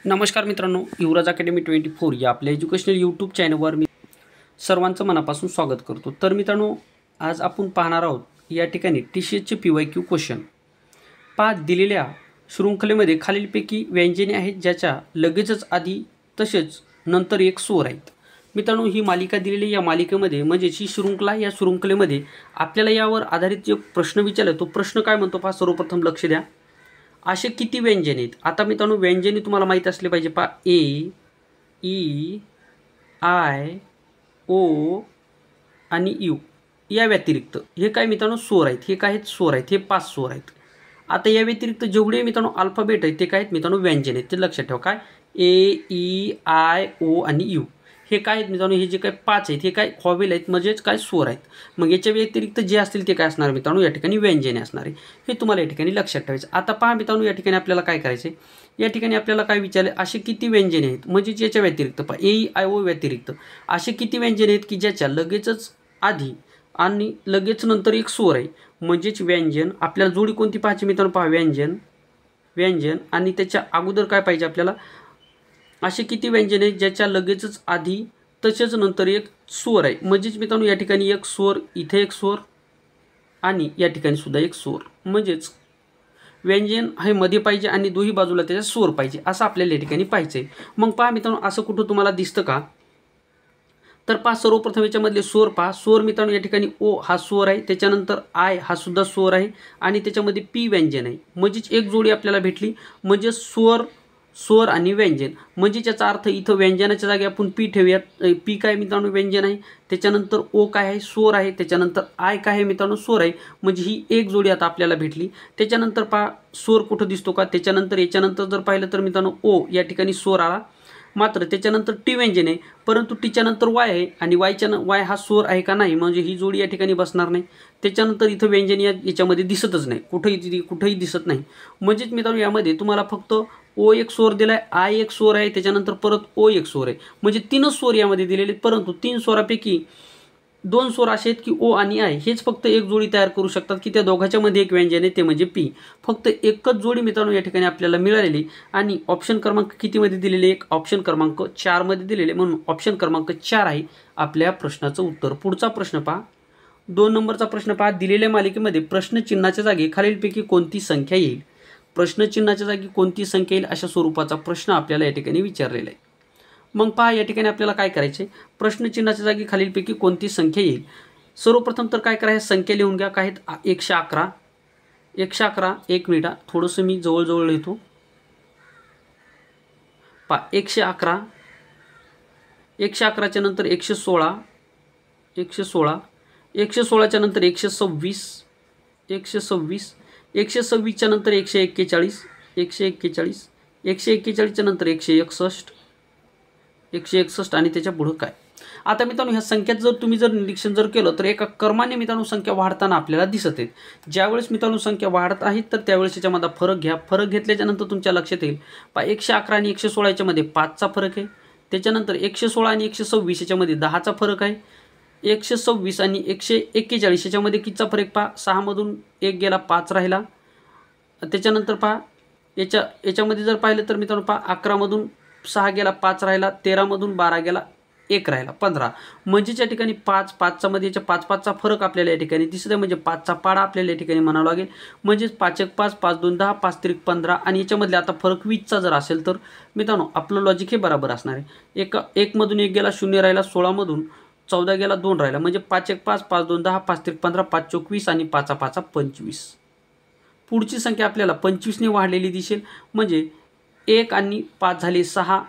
नमस्कार मित्रांनो, युवराज अकॅडमी 24 या आपल्या एज्युकेशनल यूट्यूब चॅनलवर मी सर्वांचं मनापासून स्वागत करतो। तर मित्रांनो, आज आपण पाहणार आहोत या ठिकाणी टीसीएसचे PYQ क्वेश्चन। दिलेल्या शृंखलेमध्ये खालीलपैकी व्यंजने आहेत ज्याच्या लगेचच आधी तसेच नंतर एक स्वर आहेत। मित्रांनो, ही मालिका दिलेली या मालिकेमध्ये म्हणजे ही शृंखला, या शृंखलेमध्ये आपल्याला यावर आधारित जो प्रश्न विचारला तो प्रश्न काय म्हणतो सर्वप्रथम लक्ष द्या। असे किती व्यंजने आहेत? आता मित्रांनो, व्यंजने तुम्हाला माहित असले पाहिजे। ए, ई, आय, ओ आणि यू या व्यतिरिक्त हे काय मित्रांनो स्वर आहेत। हे काय आहेत? स्वर आहेत। हे 5 स्वर आहेत। आता या व्यतिरिक्त जेवढे मित्रांनो अल्फाबेट आहेत ते काय आहेत मित्रांनो? व्यंजने आहेत। ते लक्षात ठेवा। काय? ए, ई, आय, ओ आणि यू हे काय आहेत मित्रांनो? हे जे काय 5 आहेत हे काय व्हॉवेल आहेत, म्हणजेच काय स्वर आहेत। मग याच्या व्यतिरिक्त जे असतील ते काय असणार मित्रांनो? या ठिकाणी व्यंजने असणार आहे। हे तुम्हाला या ठिकाणी लक्षात ठेवायचं। आता पहा मित्रांनो, या ठिकाणी आपल्याला काय करायचं आहे? या ठिकाणी आपल्याला काय विचारले, असे किती व्यंजने आहेत म्हणजे याच्या व्यतिरिक्त पहा ए, ई, आय, ओ व्यतिरिक्त असे किती व्यंजने आहेत की ज्याच्या लगेचच आधी आणि लगेच नंतर एक स्वर आहे, म्हणजेच व्यंजन। आपल्याला जोडी कोणती पाहायची मित्रांनो? पहा व्यंजन आणि त्याच्या अगोदर काय पाहिजे आपल्याला? असे किती व्यंजने आहेत ज्याच्या लगेचच आधी तसेच नंतर एक स्वर आहे, म्हणजेच मित्रांनो या ठिकाणी एक स्वर, इथे एक स्वर आणि या ठिकाणी सुद्धा एक स्वर, म्हणजेच व्यंजन हे मध्ये पाहिजे आणि दोही बाजूला त्याचा स्वर पाहिजे असं आपल्याला या ठिकाणी पाहिजे। मग पहा मित्रांनो, असं कुठं तुम्हाला दिसतं का? तर पहा, सर्वप्रथम याच्यामधले स्वर पहा। स्वर मित्रांनो या ठिकाणी ओ हा स्वर आहे, त्याच्यानंतर आय हा सुद्धा स्वर आहे आणि त्याच्यामध्ये पी व्यंजन आहे, म्हणजेच एक जोडी आपल्याला भेटली। म्हणजे स्वर आणि व्यंजन, म्हणजे याचा अर्थ इथं व्यंजनाच्या जागी आपण पी ठेवूयात। पी काय मित्रांनो? व्यंजन आहे। त्याच्यानंतर ओ काय आहे? स्वर आहे। त्याच्यानंतर आय काय आहे मित्रांनो? स्वर आहे। म्हणजे ही एक जोडी आता आपल्याला भेटली। त्याच्यानंतर पहा स्वर कुठं दिसतो का? त्याच्यानंतर याच्यानंतर जर पाहिलं तर मित्रांनो ओ या ठिकाणी स्वर आला, मात्र त्याच्यानंतर टी व्यंजन आहे, परंतु टीच्या नंतर वाय आहे आणि वाय हा स्वर आहे का? नाही, म्हणजे ही जोडी या ठिकाणी बसणार नाही। त्याच्यानंतर इथं व्यंजन याच्यामध्ये दिसतच नाही, कुठेही दिसत नाही। म्हणजेच मित्रांनो यामध्ये तुम्हाला फक्त ओ एक स्वर दिलाय, आय एक स्वर आहे, त्याच्यानंतर परत ओ एक स्वर आहे, म्हणजे 3च स्वर यामध्ये दिलेले आहेत। परंतु 3 स्वरापैकी 2 स्वर असे आहेत की ओ आणि आय हेच फक्त एक जोडी तयार करू शकतात की त्या दोघांच्या मध्ये एक व्यंजन आहे, ते म्हणजे पी। फक्त एकच जोडी मित्रांनो या ठिकाणी आपल्याला मिळालेली आणि ऑप्शन क्रमांक कितीमध्ये दिलेले? एक ऑप्शन क्रमांक 4 मध्ये दिलेले, म्हणून ऑप्शन क्रमांक 4 आहे आपल्या प्रश्नाचं उत्तर। पुढचा प्रश्न पहा, 2 नंबरचा प्रश्न पहा। दिलेल्या मालिकेमध्ये प्रश्नचिन्हाच्या जागी खालीलपैकी कोणती संख्या येईल? प्रश्नचिन्हाच्या जागी कोणती संख्या येईल अशा स्वरूपाचा प्रश्न आपल्याला या ठिकाणी विचारलेला आहे। मग पहा, या ठिकाणी आपल्याला काय करायचे? प्रश्नचिन्हाच्या जागी खालीलपैकी कोणती संख्या येईल? सर्वप्रथम तर काय करायचं? संख्या लिहून घ्या। काय आहेत? 111। 111 एक मिनिट, थोडंसं मी जवळ लिहितो। पहा 111, 111च्या नंतर 116, 116च्या नंतर 126, 126च्या नंतर 141, 141च्या नंतर 161 आणि त्याच्या पुढं काय? आता मित्रांनो ह्या संख्यात जर तुम्ही निरीक्षण केलं तर एका क्रमाने मित्रांनो संख्या वाढताना आपल्याला दिसत आहेत। ज्यावेळेस मित्रांनो संख्या वाढत आहेत तर त्यावेळेस याच्यामध्ये फरक घ्या। फरक घेतल्याच्या नंतर तुमच्या लक्षात येईल 111 आणि 116 याच्यामध्ये 5चा फरक आहे। त्याच्यानंतर 116 आणि 126 याच्यामध्ये 10चा फरक आहे। 126 आणि 141 याच्यामध्ये कितीचा फरक? पहा 6 मधून 1 गेला, 5 राहिला। त्याच्यानंतर पहा याच्यामध्ये जर पाहिलं तर मित्रांनो पहा 11 मधून 6 गेला, 5 राहिला। 13 मधून 12 गेला, 1 राहिला, 15। म्हणजेच या ठिकाणी 5चा मध्ये याच्या 5चा फरक आपल्याला या ठिकाणी दिसत आहे, म्हणजे 5चा पाडा आपल्याला या ठिकाणी म्हणावं लागेल। म्हणजेच 5 1 5, 5 2 10, 5 3 15 आणि याच्यामधले आता फरक 20चा जर असेल तर मित्रांनो आपलं लॉजिक हे बरोबर असणार आहे। 1 मधून 1 गेला, 0 राहिला, 16 मधून 14 गेला, 2 राहिला, म्हणजे 5 1 5, 5 2 10, 5 3 15, 5 4 20 आणि 5 5 25। पुढची संख्या आपल्याला 25 ने वाढलेली दिसेल, म्हणजे 1 आणि 5 झाले 6,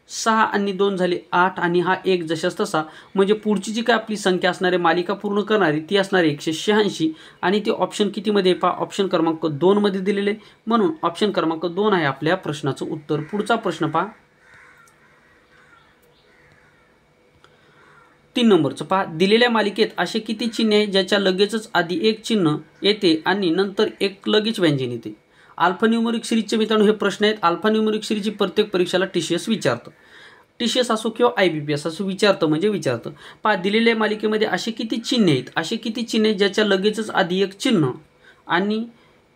6 आणि 2 झाले 8 आणि हा 1 जशास तसा, म्हणजे पुढची जी काय आपली संख्या असणार आहे मालिका पूर्ण करणारी ती असणार आहे 186 आणि ते ऑप्शन कितीमध्ये पहा? ऑप्शन क्रमांक 2 मध्ये दिलेले, म्हणून ऑप्शन क्रमांक 2 आहे आपल्या प्रश्नाचं उत्तर। पुढचा प्रश्न पहा, 3 नंबरचं पहा। दिलेल्या मालिकेत असे किती चिन्ह आहे ज्याच्या लगेचच आधी एक चिन्ह येते आणि नंतर एक लगेच व्यंजन येते? अल्फान्यूमरिक सिरीजचे मित्रांनो हे प्रश्न आहेत। अल्फान्यूमरिक सिरीजची प्रत्येक परीक्षेला टीसीएस विचारतं। टीसीएस असो किंवा IBPS असो विचारतं। पहा दिलेल्या मालिकेमध्ये असे किती चिन्ह आहेत? असे किती चिन्ह आहेत ज्याच्या लगेचच आधी एक चिन्ह आणि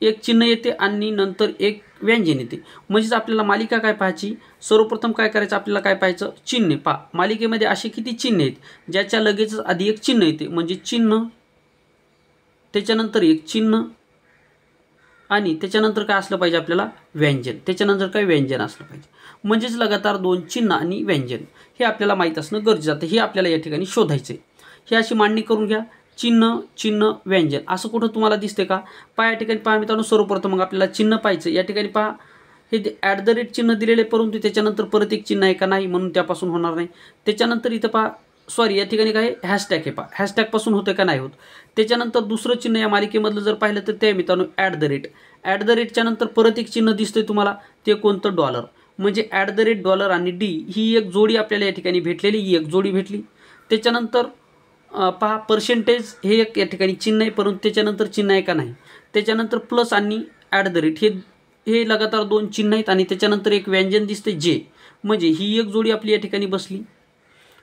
एक चिन्ह येते आणि नंतर एक व्यंजन येते. म्हणजेच आपल्याला मालिका काय पाहायची, सर्वप्रथम काय करायचं, आपल्याला काय पाहायचं, चिन्हे. पहा मालिकेमध्ये असे किती चिन्ह आहेत ज्याच्या लगेच आधी एक चिन्ह येते, म्हणजे चिन्ह, त्याच्यानंतर एक चिन्ह आणि त्याच्यानंतर काय असलं पाहिजे आपल्याला, व्यंजन. त्याच्यानंतर काय, व्यंजन असलं पाहिजे. म्हणजेच लगातार 2 चिन्ह आणि व्यंजन हे आपल्याला माहीत असणं गरजेचं आहे. हे आपल्याला या ठिकाणी शोधायचं आहे. हे अशी मांडणी करून घ्या, चिन्ह चिन्ह व्यंजन. असं कुठं तुम्हाला दिसते का? पहा या ठिकाणी पहा मित्रांनो, सर्वप्रथम मग आपल्याला चिन्ह पाहायचं. या ठिकाणी पहा हे @ चिन्ह दिलेले, परंतु त्याच्यानंतर परत एक चिन्ह आहे का, नाही, म्हणून त्यापासून होणार नाही. त्याच्यानंतर इथं पहा, सॉरी या ठिकाणी काय हॅशटॅग आहे, पहा हॅशटॅगपासून होतं का, नाही होत. त्याच्यानंतर दुसरं चिन्ह या मालिकेमधलं जर पाहिलं तर ते मित्रांनो @ च्या नंतर परत एक चिन्ह दिसतंय तुम्हाला, ते कोणतं, डॉलर. म्हणजे $, आणि डी ही एक जोडी आपल्याला या ठिकाणी भेटलेली, ही एक जोडी भेटली. त्याच्यानंतर पहा पर्सेंटेज हे एक या ठिकाणी चिन्ह आहे, परंतु त्याच्यानंतर चिन्ह आहे का, नाही. त्याच्यानंतर प्लस आणि @ हे लगातार 2 चिन्ह आहेत आणि त्याच्यानंतर एक व्यंजन दिसते जे, म्हणजे ही एक जोडी आपली या ठिकाणी बसली.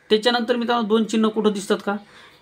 त्याच्यानंतर मित्रांनो 2 चिन्ह कुठं दिसतात का,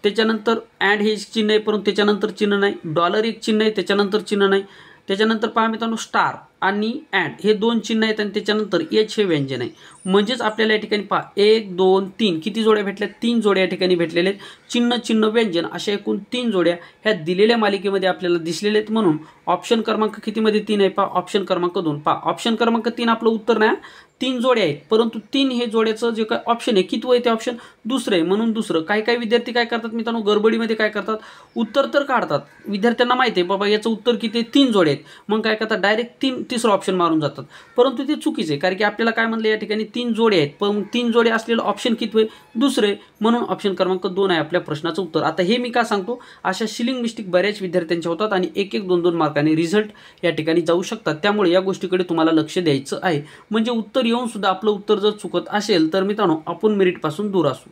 त्याच्यानंतर अँड हे चिन्ह आहे, परंतु त्याच्यानंतर चिन्ह नाही. डॉलर एक चिन्ह आहे, त्याच्यानंतर चिन्ह नाही. त्याच्यानंतर पहा मित्रांनो स्टार आणि अँड हे 2 चिन्ह आहेत आणि त्याच्यानंतर एच हे व्यंजन आहे. म्हणजेच आपल्याला या ठिकाणी पहा 1 2 3 किती जोड्या भेटल्या, 3 जोड्या या ठिकाणी भेटलेल्या आहेत. चिन्ह चिन्ह व्यंजन अशा एकूण 3 जोड्या ह्या दिलेल्या मालिकेमध्ये आपल्याला दिसलेल्या आहेत. म्हणून ऑप्शन क्रमांक कितीमध्ये 3 आहे, पहा ऑप्शन क्रमांक 2. पहा ऑप्शन क्रमांक 3 आपलं उत्तर नाही, 3 जोड्या आहेत, परंतु 3 हे जोड्याचं जे काय ऑप्शन आहे, कितवं आहे ते ऑप्शन, दुसरं आहे, म्हणून दुसरं. काही विद्यार्थी काय करतात मित्रांनो, गडबडीमध्ये काय करतात, उत्तर तर काढतात, विद्यार्थ्यांना माहिती आहे बाबा याचं उत्तर किती आहे, 3 जोड्या आहेत, मग काय करतात डायरेक्ट तिसरं ऑप्शन मारून जातात. परंतु ते चुकीचं आहे, कारण की आपल्याला काय म्हणलं या ठिकाणी 3 जोड्या आहेत, पण 3 जोड्या असलेलं ऑप्शन किती आहे, दुसरे, म्हणून ऑप्शन क्रमांक 2 आहे आपल्या प्रश्नाचं उत्तर. आता हे मी का सांगतो, अशा शिलिंग मिस्टेक बऱ्याच विद्यार्थ्यांच्या होतात आणि 1-1 2-2 मार्कांनी रिझल्ट या ठिकाणी जाऊ शकतात. त्यामुळे या गोष्टीकडे तुम्हाला लक्ष द्यायचं आहे. म्हणजे उत्तर येऊन सुद्धा आपलं उत्तर जर चुकत असेल तर मित्रांनो आपण मेरिटपासून दूर असू,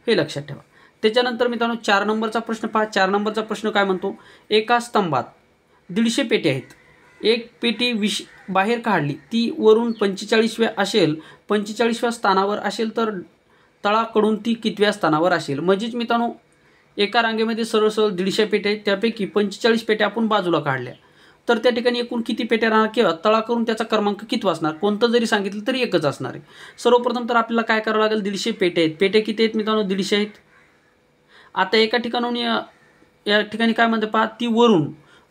हे लक्षात ठेवा. त्याच्यानंतर मित्रांनो 4 नंबरचा प्रश्न पहा. 4 नंबरचा प्रश्न काय म्हणतो, एका स्तंभात 150 पेटी आहेत, एक पेटी बाहेर काढली, ती वरून 45व्या असेल, 45व्या स्थानावर असेल तर तळाकडून ती कितव्या स्थानावर असेल. म्हणजेच मित्रांनो एका रांगेमध्ये सरळ सरळ 150 पेट्या आहेत, त्यापैकी 45 पेट्या आपण बाजूला काढल्या, तर त्या ठिकाणी एकूण किती पेट्या राहणार किंवा तळाकडून त्याचा क्रमांक किती असणार, कोणतं जरी सांगितलं तरी एकच असणार आहे. सर्वप्रथम तर आपल्याला काय करावं लागेल, 150 पेट्या आहेत. पेट्या किती आहेत मित्रांनो, 150 आहेत. आता एका ठिकाणून या ठिकाणी काय म्हणते पहा, ती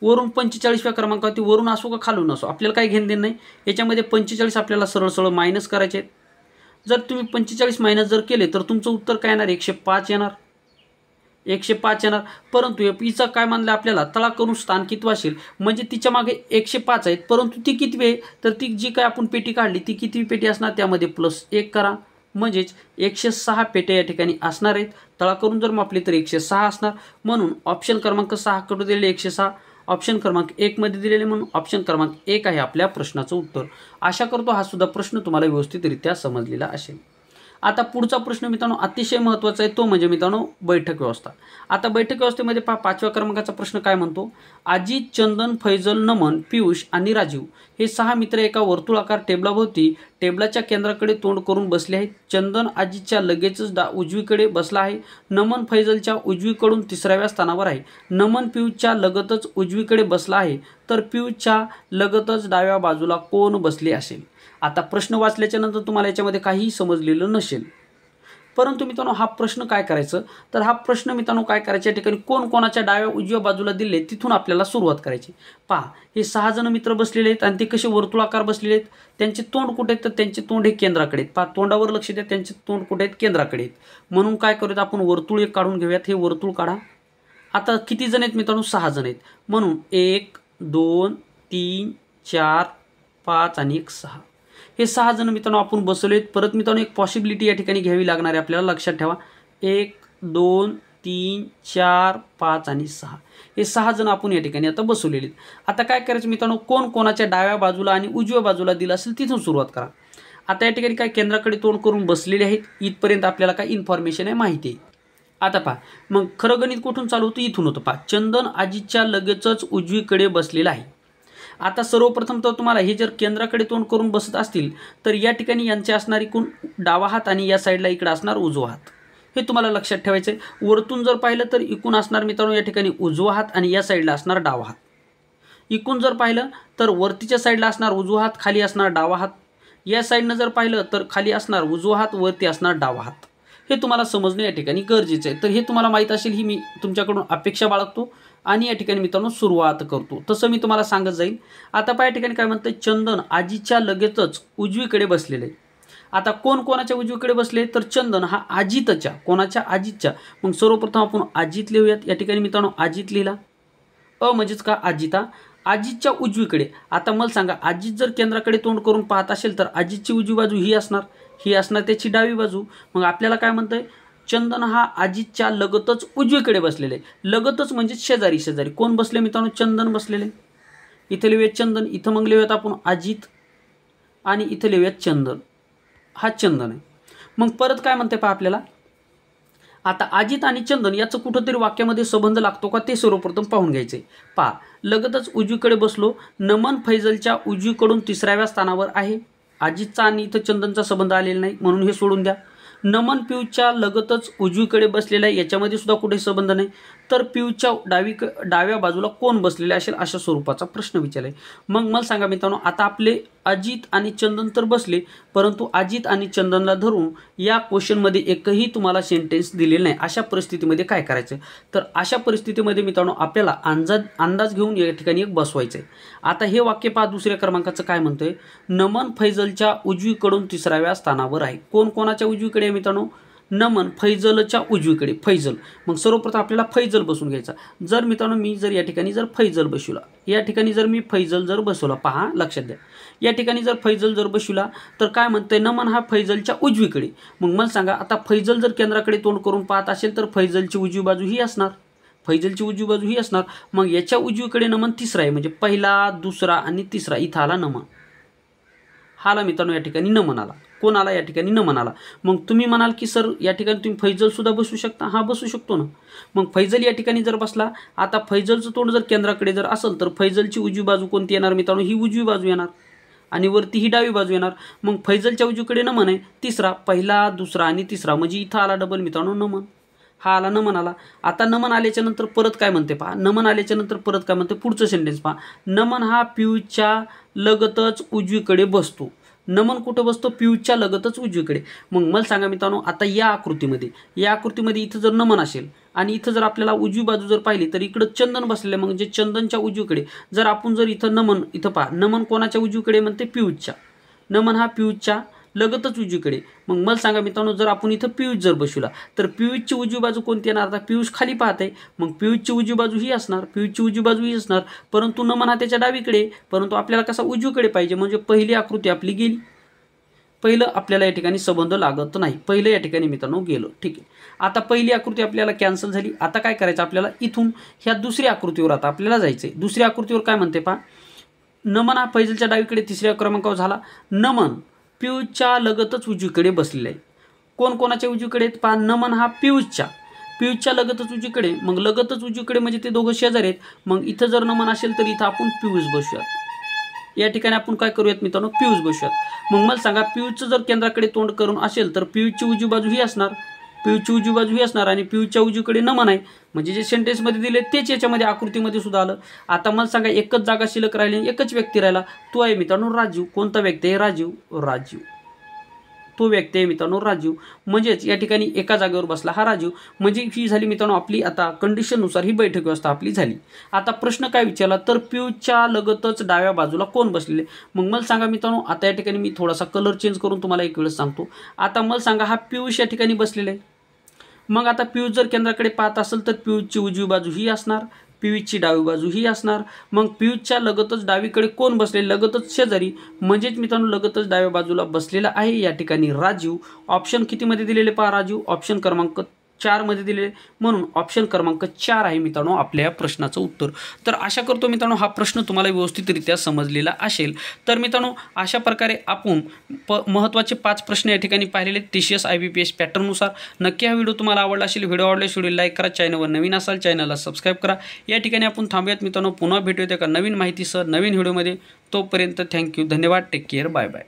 वरून 45व्या क्रमांकावरती, वरून असो का खालून असो आपल्याला काही घेणं देणं नाही. याच्यामध्ये 45 आपल्याला सरळ सरळ मायनस करायचे आहेत. जर तुम्ही 45 मायनस जर केले तर तुमचं उत्तर काय येणार, 105 येणार, 105 येणार. परंतु हिचं काय म्हणलं आपल्याला, तळाकडून स्थान किती असेल, म्हणजे तिच्या मागे 105 आहेत, परंतु ती किती आहे, तर ती जी काय आपण पेटी काढली ती किती पेटी असणार, त्यामध्ये +1 करा, म्हणजेच 106 पेट्या या ठिकाणी असणार आहेत. तळाकडून जर मापली तर 106 असणार. म्हणून ऑप्शन क्रमांक 6 कडे दिलेले 106, ऑप्शन क्रमांक 1 मध्ये दिलेले, म्हणून ऑप्शन क्रमांक 1 आहे आपल्या प्रश्नाचं उत्तर. आशा करतो हा सुद्धा प्रश्न तुम्हाला व्यवस्थितरित्या समजलेला असेल. आता पुढचा प्रश्न मित्रांनो अतिशय महत्त्वाचा आहे, तो म्हणजे मित्रांनो बैठक व्यवस्था. आता बैठक व्यवस्थेमध्ये पहा 5व्या क्रमांकाचा प्रश्न काय म्हणतो, अजित, चंदन, फैजल, नमन, पियुष आणि राजीव हे 6 मित्र एका वर्तुळाकार टेबलाभोवती टेबलाच्या केंद्राकडे तोंड करून बसले आहेत. चंदन अजितच्या लगेचच उजवीकडे बसला आहे, नमन फैजलच्या उजवीकडून 3ऱ्या स्थानावर आहे, नमन पियुषच्या लगतच उजवीकडे बसला आहे, तर पियुषच्या लगतच डाव्या बाजूला कोण बसले असेल. आता प्रश्न वाचल्याच्या नंतर तुम्हाला याच्यामध्ये काहीही समजलेलं नसेल, परंतु मित्रांनो हा प्रश्न काय करायचं, तर हा प्रश्न मित्रांनो काय करायचं, या ठिकाणी कोण कोणाच्या डाव्या उजव्या बाजूला दिले तिथून आपल्याला सुरुवात करायची. पहा हे 6 जण मित्र बसलेले आहेत आणि ते कसे वर्तुळाकार बसलेले आहेत, त्यांचे तोंड कुठे आहेत, तर त्यांचे तोंड हे केंद्राकडे आहेत. पहा तोंडावर लक्ष द्या, त्यांचे तोंड कुठे आहेत, केंद्राकडे आहेत. म्हणून काय करूयात आपण, वर्तुळ एक काढून घेऊयात. हे वर्तुळ काढा. आता किती जण आहेत मित्रांनो, 6 जण आहेत, म्हणून 1 2 3 4 5 आणि 1 6 हे 6 जण मित्रांनो आपण बसवलेत. परत मित्रांनो एक पॉसिबिलिटी या ठिकाणी घ्यावी लागणार आहे आपल्याला, लक्षात ठेवा. 1 2 3 4 5 आणि 6 हे 6 जण आपण या ठिकाणी आता बसवलेले आहेत. आता काय करायचं मित्रांनो, कोण कोणाच्या डाव्या बाजूला आणि उजव्या बाजूला दिलं असेल तिथून सुरुवात करा. आता या ठिकाणी काय केंद्राकडे तोंड करून बसलेले आहेत, इथपर्यंत आपल्याला काय इन्फॉर्मेशन आहे, माहिती आहे. आता पहा मग खरं गणित कुठून चालू होतं, इथून होतं. पहा चंदन अजितच्या लगेचच उजवीकडे बसलेला आहे. आता सर्वप्रथम तर तुम्हाला हे जर केंद्राकडे तोंड करून बसत असतील तर या ठिकाणी यांचे असणार एकूण डावा हात आणि या साईडला इकडे असणार उजवा हात, हे तुम्हाला लक्षात ठेवायचं आहे. वरतून जर पाहिलं तर एकूण असणार मित्रांनो या ठिकाणी उजवा हात आणि या साईडला असणार डावा हात. इकून जर पाहिलं तर वरतीच्या साईडला असणार उजवा हात, खाली असणार डावा हात. या साईडनं जर पाहिलं तर खाली असणार उजवा हात, वरती असणार डावा हात. हे तुम्हाला समजणं या ठिकाणी गरजेचं आहे. तर हे तुम्हाला माहीत असेल ही मी तुमच्याकडून अपेक्षा बाळगतो आणि या ठिकाणी मित्रांनो सुरुवात करतो. तसं मी तुम्हाला सांगत जाईल. आता पहा या ठिकाणी काय म्हणतंय, चंदन आजीच्या लगेचच उजवीकडे बसलेले. आता कोण कोणाच्या उजवीकडे बसले तर चंदन हा अजितच्या, कोणाच्या अजितच्या. मग सर्वप्रथम आपण अजित लिहूयात. या ठिकाणी मित्रांनो अजित लिहिला. अ म्हणजेच का अजिता, अजितच्या उजवीकडे. आता मला सांगा अजित जर केंद्राकडे तोंड करून पाहत असेल तर अजितची उजवी बाजू ही असणार, ही असणार त्याची डावी बाजू. मग आपल्याला काय म्हणतंय, चंदन हा अजितच्या लगतच उजवीकडे बसलेले. लगतच म्हणजे शेजारी शेजारी. कोण बसले मित्रांनो, चंदन बसलेले. इथे लिहूयात चंदन, इथं मग लिहूयात आपण अजित आणि इथे लिहूयात चंदन. हा चंदन आहे. मग परत काय म्हणते पहा आपल्याला, आता अजित आणि चंदन याचं कुठंतरी वाक्यामध्ये संबंध लागतो का ते सर्वप्रथम पाहून घ्यायचे. पहा, लगतच उजवीकडे बसलो. नमन फैजलच्या उजवीकडून 3व्या स्थानावर आहे. अजितचा आणि इथं चंदनचा संबंध आलेला नाही म्हणून हे सोडून द्या. नमन पियूच्या लगतच उजवीकडे बसलेला आहे, याच्यामध्ये सुद्धा कुठेही संबंध नाही. तर पियूच्या डाव्या बाजूला कोण बसलेले असेल अशा स्वरूपाचा प्रश्न विचारला आहे. मग मला सांगा मित्रांनो, आता आपले अजित आणि चंदन तर बसले, परंतु अजित आणि चंदनला धरून या क्वेश्चनमध्ये एकही तुम्हाला सेंटेन्स दिलेलं नाही. अशा परिस्थितीमध्ये काय करायचं, तर अशा परिस्थितीमध्ये मित्रांनो आपल्याला अंदाज घेऊन या ठिकाणी एक बसवायचं आहे. आता हे वाक्य पहा, दुसऱ्या क्रमांकाचं काय म्हणतंय, नमन फैजलच्या उजवीकडून 3व्या स्थानावर आहे. कोण कोणाच्या उजवीकडे आहे मित्रांनो, नमन फैजलच्या उजवीकडे. फैजल, मग सर्वप्रथम आपल्याला फैजल बसून घ्यायचा. जर मित्रांनो मी जर या ठिकाणी जर फैजल बसवला, या ठिकाणी जर मी फैजल जर बसवला, पहा लक्षात द्या, या ठिकाणी जर फैजल जर बसवला तर काय म्हणतंय, नमन हा फैजलच्या उजवीकडे. मग मला सांगा, आता फैजल जर केंद्राकडे तोंड करून पाहत असेल तर फैजलची उजवी बाजू ही असणार, फैजलची उजवी बाजू ही असणार. मग याच्या उजवीकडे नमन 3रा आहे, म्हणजे पहिला, दुसरा आणि 3रा. इथं आला नमन, हा आला मित्रांनो या ठिकाणी नमन आला. कोण आला, या ठिकाणी नमन आला. मग तुम्ही म्हणाल की सर या ठिकाणी तुम्ही फैजल सुद्धा बसू शकता. हा बसू शकतो ना. मग फैजल या ठिकाणी जर बसला, आता फैजलचं तोंड जर केंद्राकडे जर असेल तर फैजलची उजवी बाजू कोणती येणार मित्रांनो, ही उजवी बाजू येणार आणि वरती ही डावी बाजू येणार. मग फैजलच्या उजवीकडे नमन आहे 3रा, पहिला, दुसरा आणि 3रा, म्हणजे इथं आला डबल मित्रांनो नमन. हा आला, नमन आला. आता नमन आल्याच्या नंतर परत काय म्हणते पहा, नमन आल्याच्या नंतर परत काय म्हणते, पुढचं सेंटेन्स पहा, नमन हा पियूच्या लगतच उजवीकडे बसतो. नमन कुठं बसतो, पियूच्या लगतच उजवीकडे. मग मला सांगा मित्रांनो, आता या आकृतीमध्ये इथं जर नमन असेल आणि इथं जर आपल्याला उजवी बाजू जर पाहिली तर इकडं चंदन बसलेलं आहे, म्हणजे चंदनच्या उजवीकडे. जर आपण जर इथं नमन, इथं पहा नमन कोणाच्या उजवीकडे म्हणते, पियूच्या. नमन हा पियूच्या लगतच उजवीकडे. मग मला सांगा मित्रांनो, जर आपण इथं पियूष जर बसवला तर पियूषची उजवी बाजू कोणती येणार, आता पियूष खाली पाहत आहे, मग पियूषची उजवी बाजू ही असणार, पियूषची उजवी बाजू ही असणार. परंतु नमन हा त्याच्या डावीकडे, परंतु आपल्याला कसा उजवीकडे पाहिजे, म्हणजे पहिली आकृती आपली गेली. पहिलं आपल्याला या ठिकाणी संबंध लागत नाही, पहिलं या ठिकाणी मित्रांनो गेलो. ठीक आहे, आता पहिली आकृती आपल्याला कॅन्सल झाली. आता काय करायचं आपल्याला, इथून ह्या दुसऱ्या आकृतीवर आता आपल्याला जायचं आहे. दुसऱ्या आकृतीवर काय म्हणते पहा, नमन हा फैजलच्या डावीकडे 3ऱ्या क्रमांकावर झाला. नमन पियूषच्या लगतच उजवीकडे बसलेला आहे. कोण कोणाच्या उजवीकडे पहा, नमन हा पियूषच्या लगतच उजवीकडे. मग लगतच उजवीकडे म्हणजे ते दोघं शेजारी आहेत. मग इथं जर नमन असेल तर इथं आपण पियूष बसूयात. या ठिकाणी आपण काय करूयात मित्रांनो, पियूष बसूयात. मग मला सांगा, पियूषचं जर केंद्राकडे तोंड करून असेल तर पियूषची उजवी बाजू ही असणार, पियूषची उजवी बाजू ही असणार आणि पियूषच्या उजवीकडे नमन आहे. म्हणजे जे सेंटेन्समध्ये दिले तेच याच्यामध्ये आकृतीमध्ये सुद्धा आलं. आता मला सांगा, एकच जागा शिल्लक राहिली, एकच व्यक्ती राहिला, तो आहे मित्रांनो राजीव. कोणता व्यक्ती आहे, राजीव. तो व्यक्ती आहे मित्रांनो राजीव. म्हणजेच या ठिकाणी एका जागेवर बसला हा राजीव. म्हणजे ही झाली मित्रांनो आपली आता कंडिशननुसार ही बैठक व्यवस्था आपली झाली. आता प्रश्न काय विचारला, तर पियूषच्या लगतच डाव्या बाजूला कोण बसलेले. मग मला सांगा मित्रांनो, आता या ठिकाणी मी थोडासा कलर चेंज करून तुम्हाला एक वेळेस सांगतो. आता मला सांगा, हा पियूष या ठिकाणी बसलेला आहे. मग आता पियूष जर केंद्राकडे पाहत असेल तर पियूषची उजवी बाजू ही असणार, पियूषची डावी बाजू ही असणार. मग पियूषच्या लगतच डावीकडे कोण बसले, लगतच शेजारी, म्हणजेच मित्रांनो लगतच डाव्या बाजूला बसलेला आहे या ठिकाणी राजीव. ऑप्शन कितीमध्ये दिलेले पहा, राजीव ऑप्शन क्रमांक 4 मध्ये दिलेले, म्हणून ऑप्शन क्रमांक 4 आहे मित्रांनो आपल्या या प्रश्नाचं उत्तर. तर आशा करतो मित्रांनो हा प्रश्न तुम्हाला व्यवस्थितरित्या समजलेला असेल. तर मित्रांनो अशा प्रकारे आपण महत्त्वाचे 5 प्रश्न या ठिकाणी पाहिलेले TCS IBPS पॅटर्ननुसार. नक्की हा व्हिडिओ तुम्हाला आवडला असेल. व्हिडिओ आवडल्यास व्हिडिओ लाईक करा, चॅनलवर नवीन असाल चॅनलला सबस्क्राईब करा. या ठिकाणी आपण थांबूयात मित्रांनो, पुन्हा भेटूया एका नवीन माहितीसह नवीन व्हिडिओमध्ये. तोपर्यंत थँक्यू, धन्यवाद, टेक केअर, बाय बाय.